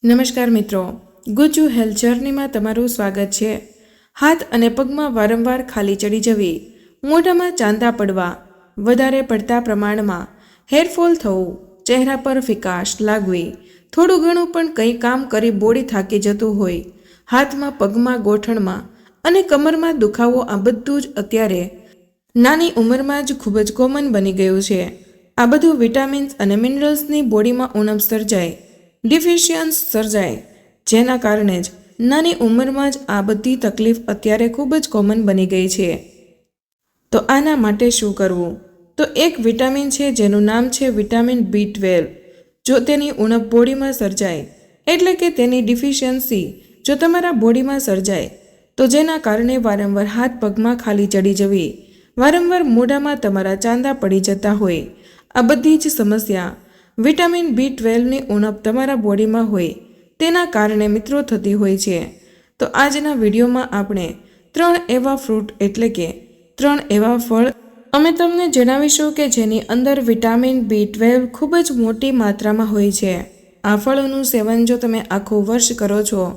નમસ્કાર મિત્રો, ગુજુ હેલ્થ જર્નીમાં તમારું સ્વાગત છે। હાથ અને પગમાં વારંવાર ખાલી ચડી જવી, મોઢામાં ચાંદા પડવા, વધારે પડતા પ્રમાણમાં હેરફોલ થવું, ચહેરા પર ફિકાશ લાગવી, થોડું ઘણું પણ કંઈ કામ કરી બોડી થાકી જતું હોય, હાથમાં પગમાં ગોઠણમાં અને કમરમાં દુખાવો, આ બધું જ અત્યારે નાની ઉંમરમાં જ ખૂબ જ કોમન બની ગયું છે। આ બધું વિટામિન્સ અને મિનરલ્સની બોડીમાં ઉણપ સર્જાય, ડિફિશિયન્સ સર્જાય, જેના કારણે જ નાની ઉંમરમાં જ આ બધી તકલીફ અત્યારે ખૂબ જ કોમન બની ગઈ છે। તો આના માટે શું કરવું? તો એક વિટામિન છે જેનું નામ છે વિટામિન B12। જો તેની ઉણપ બોડીમાં સર્જાય, એટલે કે તેની ડિફિશિયન્સી જો તમારા બોડીમાં સર્જાય, તો જેના કારણે વારંવાર હાથ પગમાં ખાલી ચડી જવી, વારંવાર મોઢામાં તમારા ચાંદા પડી જતા હોય, આ બધી જ સમસ્યા વિટામિન B12ની ઉણપ તમારા બોડીમાં હોય તેના કારણે મિત્રો થતી હોય છે। તો આજના વિડીયોમાં આપણે 3 એવા ફ્રૂટ એટલે કે 3 એવા ફળ અમે તમને જણાવીશું કે જેની અંદર વિટામિન B12 ખૂબ જ મોટી માત્રામાં હોય છે। આ ફળોનું સેવન જો તમે આખું વર્ષ કરો છો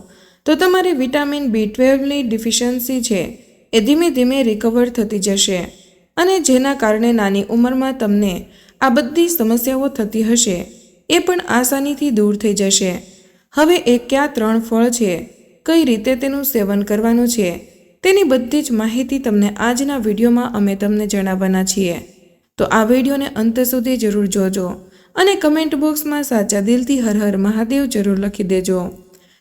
તો તમારી વિટામિન B12ની ડિફિશિયન્સી છે એ ધીમે ધીમે રિકવર થતી જશે, અને જેના કારણે નાની ઉંમરમાં તમને આ બધી સમસ્યાઓ થતી હશે એ પણ આસાનીથી દૂર થઈ જશે। હવે એ કયા 3 ફળ છે, કઈ રીતે તેનું સેવન કરવાનું છે, તેની બધી જ માહિતી તમને આજના વિડીયોમાં અમે તમને જણાવવાના છીએ। તો આ વિડીયોને અંત સુધી જરૂર જોજો અને કમેન્ટ બોક્સમાં સાચા દિલથી હર હર મહાદેવ જરૂર લખી દેજો।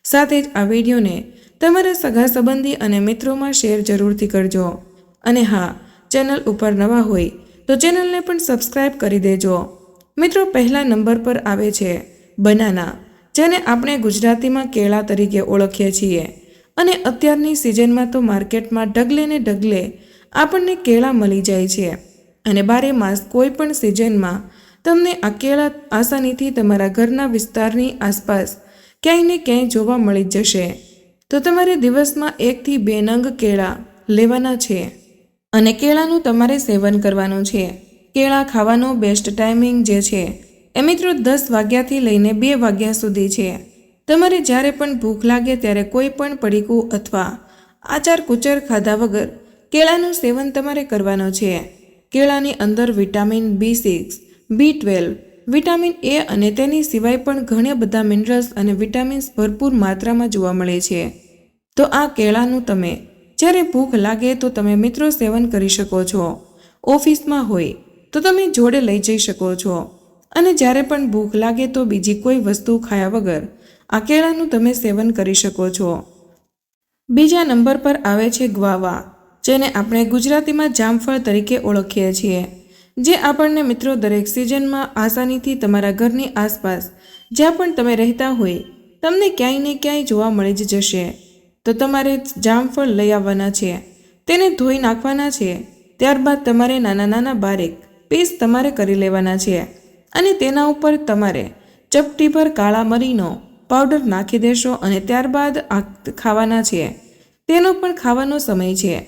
સાથે જ આ વિડીયોને તમારા સગા સંબંધી અને મિત્રોમાં શેર જરૂરથી કરજો, અને હા, ચેનલ ઉપર નવા હોય તો ચેનલને પણ સબસ્ક્રાઇબ કરી દેજો। મિત્રો, પહેલા નંબર પર આવે છે બનાના, જેને આપણે ગુજરાતીમાં કેળા તરીકે ઓળખીએ છીએ, અને અત્યારની સિઝનમાં તો માર્કેટમાં ઢગલે ને ઢગલે આપણને કેળા મળી જાય છે, અને 12 માસ કોઈ પણ સિઝનમાં તમને આ કેળા આસાનીથી તમારા ઘરના વિસ્તારની આસપાસ ક્યાંય ને ક્યાંય જોવા મળી જશે। તો તમારે દિવસમાં 1 થી 2 નંગ કેળા લેવાના છે અને કેળાનું તમારે સેવન કરવાનું છે। કેળા ખાવાનો બેસ્ટ ટાઈમિંગ જે છે એ મિત્રો 10 વાગ્યાથી લઈને 2 વાગ્યા સુધી છે। તમારે જ્યારે પણ ભૂખ લાગે ત્યારે કોઈ પણ પડીકું અથવા આચાર કુચર ખાધા વગર કેળાનું સેવન તમારે કરવાનું છે। કેળાની અંદર vitamin B6, B12, vitamin A અને તેની સિવાય પણ ઘણા બધા મિનરલ્સ અને વિટામિન્સ ભરપૂર માત્રામાં જોવા મળે છે। તો આ કેળાનું તમે જ્યારે ભૂખ લાગે તો તમે મિત્રો સેવન કરી શકો છો। ઓફિસમાં હોય તો તમે જોડે લઈ જઈ શકો છો, અને જ્યારે પણ ભૂખ લાગે તો બીજી કોઈ વસ્તુ ખાયા વગર આ કેળાનું તમે સેવન કરી શકો છો। બીજા નંબર પર આવે છે ગ્વાવા, જેને આપણે ગુજરાતીમાં જામફળ તરીકે ઓળખીએ છીએ, જે આપણને મિત્રો દરેક સિઝનમાં આસાનીથી તમારા ઘરની આસપાસ જ્યાં પણ તમે રહેતા હોય તમને ક્યાંય ને ક્યાંય જોવા મળી જ જશે। તો તમારે જામફળ લઈ આવવાના છે, તેને ધોઈ નાખવાના છે, ત્યારબાદ તમારે નાના નાના બારીક પીસ તમારે કરી લેવાના છે, અને તેના ઉપર તમારે ચપટીભર કાળા મરીનો પાવડર નાખી દેશો, અને ત્યારબાદ આ ખાવાના છે। તેનો પણ ખાવાનો સમય છે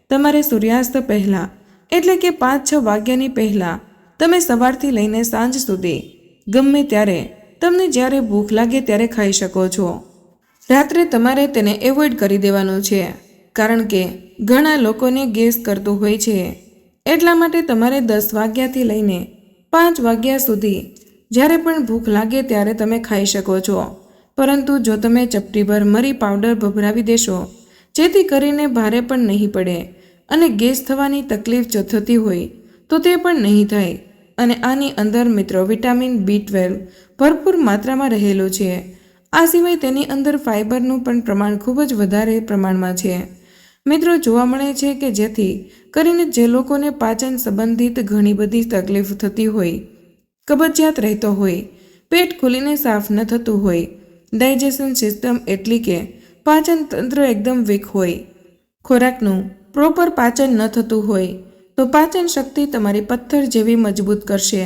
તમારે સૂર્યાસ્ત પહેલાં, એટલે કે 5-6 વાગ્યાની પહેલાં તમે સવારથી લઈને સાંજ સુધી ગમે ત્યારે તમને જ્યારે ભૂખ લાગે ત્યારે ખાઈ શકો છો। રાત્રે તમારે તેને એવોઇડ કરી દેવાનું છે, કારણ કે ઘણા લોકોને ગેસ કરતું હોય છે, એટલા માટે તમારે 10 વાગ્યાથી લઈને 5 વાગ્યા સુધી જ્યારે પણ ભૂખ લાગે ત્યારે તમે ખાઈ શકો છો। પરંતુ જો તમે ચપટીભર મરી પાવડર ભભરાવી દેશો, જેથી કરીને ભારે પણ નહીં પડે અને ગેસ થવાની તકલીફ જો થતી હોય તો તે પણ નહીં થાય, અને આની અંદર મિત્રો વિટામિન B12 ભરપૂર માત્રામાં રહેલું છે। આ સિવાય તેની અંદર ફાઇબરનું પણ પ્રમાણ ખૂબ જ વધારે પ્રમાણમાં છે। મિત્રો, જોવા મળે છે કે જેથી કરીને જે લોકોને પાચન સંબંધિત ઘણી બધી તકલીફ થતી હોય, કબજિયાત રહેતો હોય, પેટ ખુલીને સાફ ન થતું હોય, ડાયજેશન સિસ્ટમ એટલે કે પાચન તંત્ર એકદમ વીક હોય, ખોરાકનું પ્રોપર પાચન ન થતું હોય, તો પાચન શક્તિ તમારી પથ્થર જેવી મજબૂત કરશે,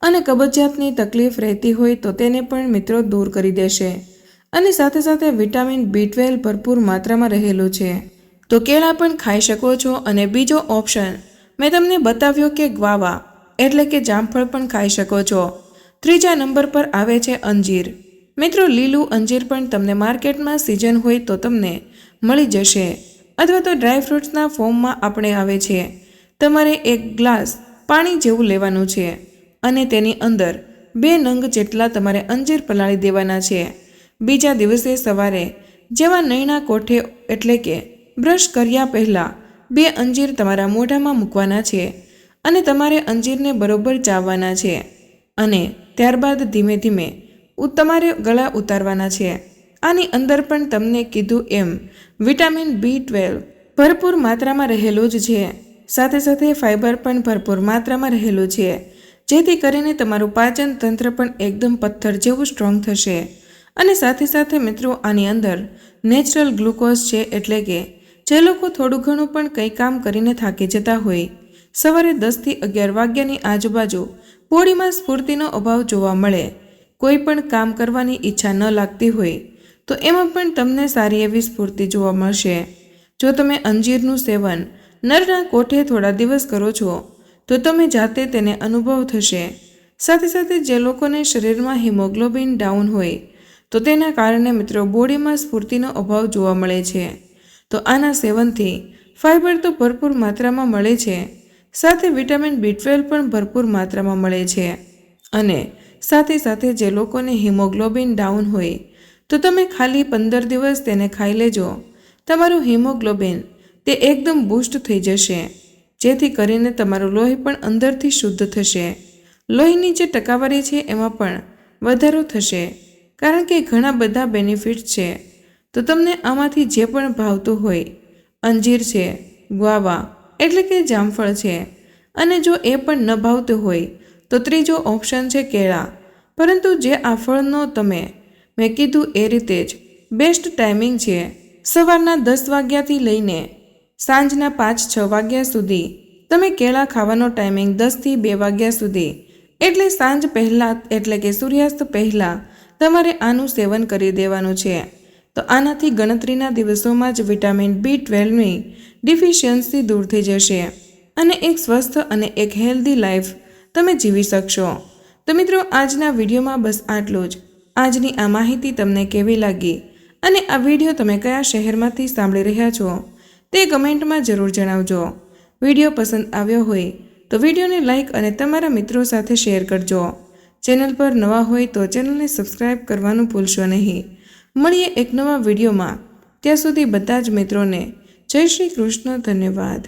અને કબજિયાતની તકલીફ રહેતી હોય તો તેને પણ મિત્રો દૂર કરી દેશે, અને સાથે સાથે વિટામિન B12 ભરપૂર માત્રામાં રહેલું છે। તો કેળા પણ ખાઈ શકો છો, અને બીજો ઓપ્શન મેં તમને બતાવ્યો કે ગ્વાવા એટલે કે જામફળ પણ ખાઈ શકો છો। ત્રીજા નંબર પર આવે છે અંજીર, મિત્રો લીલું અંજીર પણ તમને માર્કેટમાં સિઝન હોય તો તમને મળી જશે, અથવા તો ડ્રાયફ્રૂટ્સના ફોર્મમાં આપણે આવે છે. તમારે 1 ગ્લાસ પાણી જેવું લેવાનું છે અને તેની અંદર 2 નંગ જેટલા તમારે અંજીર પલાળી દેવાના છે. બીજા દિવસે સવારે જેવા નૈણા કોઠે એટલે કે બ્રશ કર્યા પહેલાં 2 અંજીર તમારા મોઢામાં મૂકવાના છે અને તમારે અંજીરને બરોબર ચાવવાના છે અને ત્યારબાદ ધીમે ધીમે તમારે ગળા ઉતારવાના છે. આની અંદર પણ તમને કીધું એમ વિટામિન B12 ભરપૂર માત્રામાં રહેલું જ છે. સાથે સાથે ફાઇબર પણ ભરપૂર માત્રામાં રહેલું છે, જેથી કરીને તમારું પાચન તંત્ર પણ એકદમ પથ્થર જેવું સ્ટ્રોંગ થશે. અને સાથે સાથે મિત્રો આની અંદર નેચરલ ગ્લુકોઝ છે, એટલે કે જે લોકો થોડું ઘણું પણ કંઈ કામ કરીને થાકી જતા હોય, સવારે 10 થી 11 વાગ્યાની આજુબાજુ બોડીમાં સ્ફૂર્તિનો અભાવ જોવા મળે, કોઈ પણ કામ કરવાની ઈચ્છા ન લાગતી હોય, તો એમાં પણ તમને સારી એવી સ્ફૂર્તિ જોવા મળશે. જો તમે અંજીરનું સેવન નરના કોઠે થોડા દિવસ કરો છો તો તમે જાતે તેને અનુભવ થશે. સાથે સાથે જે લોકોને શરીરમાં હિમોગ્લોબિન ડાઉન હોય તો તેના કારણે મિત્રો બોડીમાં સ્ફૂર્તિનો અભાવ જોવા મળે છે. તો આના સેવનથી ફાઇબર તો ભરપૂર માત્રામાં મળે છે, સાથે વિટામિન B12 પણ ભરપૂર માત્રામાં મળે છે. અને સાથે સાથે જે લોકોને હિમોગ્લોબિન ડાઉન હોય તો તમે ખાલી 15 દિવસ તેને ખાઈ લેજો. તમારું હિમોગ્લોબિન તે એકદમ બૂસ્ટ થઈ જશે, જેથી કરીને તમારું લોહી પણ અંદરથી શુદ્ધ થશે. લોહીની જે ટકાવારી છે એમાં પણ વધારો થશે, કારણ કે ઘણા બધા બેનિફિટ્સ છે. તો તમને આમાંથી જે પણ ભાવતું હોય, અંજીર છે, ગ્વાવા એટલે કે જામફળ છે, અને જો એ પણ ન ભાવતું હોય તો ત્રીજો ઓપ્શન છે કેળા. પરંતુ જે આ ફળનો મેં કીધું એ રીતે જ બેસ્ટ ટાઈમિંગ છે સવારના 10 વાગ્યાથી લઈને સાંજના 5-6 વાગ્યા સુધી. તમે કેળા ખાવાનો ટાઈમિંગ 10 થી 2 વાગ્યા સુધી, એટલે સાંજ પહેલાં એટલે કે સૂર્યાસ્ત પહેલાં તમારે આનું સેવન કરી દેવાનું છે. તો આનાથી ગણતરીના દિવસોમાં જ વિટામિન B12ની ડિફિશિયન્સી દૂર થઈ જશે અને એક સ્વસ્થ અને એક હેલ્ધી લાઈફ તમે જીવી શકશો. તો મિત્રો આજના વિડીયોમાં બસ આટલું જ. આજની આ માહિતી તમને કેવી લાગી અને આ વિડીયો તમે કયા શહેરમાંથી સાંભળી રહ્યા છો તે કમેન્ટમાં જરૂર જણાવજો. વિડીયો પસંદ આવ્યો હોય તો વિડીયોને લાઇક અને તમારા મિત્રો સાથે શેર કરજો. ચેનલ પર નવા હોય તો ચેનલને સબસ્ક્રાઈબ કરવાનું ભૂલશો નહીં. મળીએ એક નવા વિડીયોમાં. ત્યાં સુધી બધા જ મિત્રોને જય શ્રી કૃષ્ણ. ધન્યવાદ.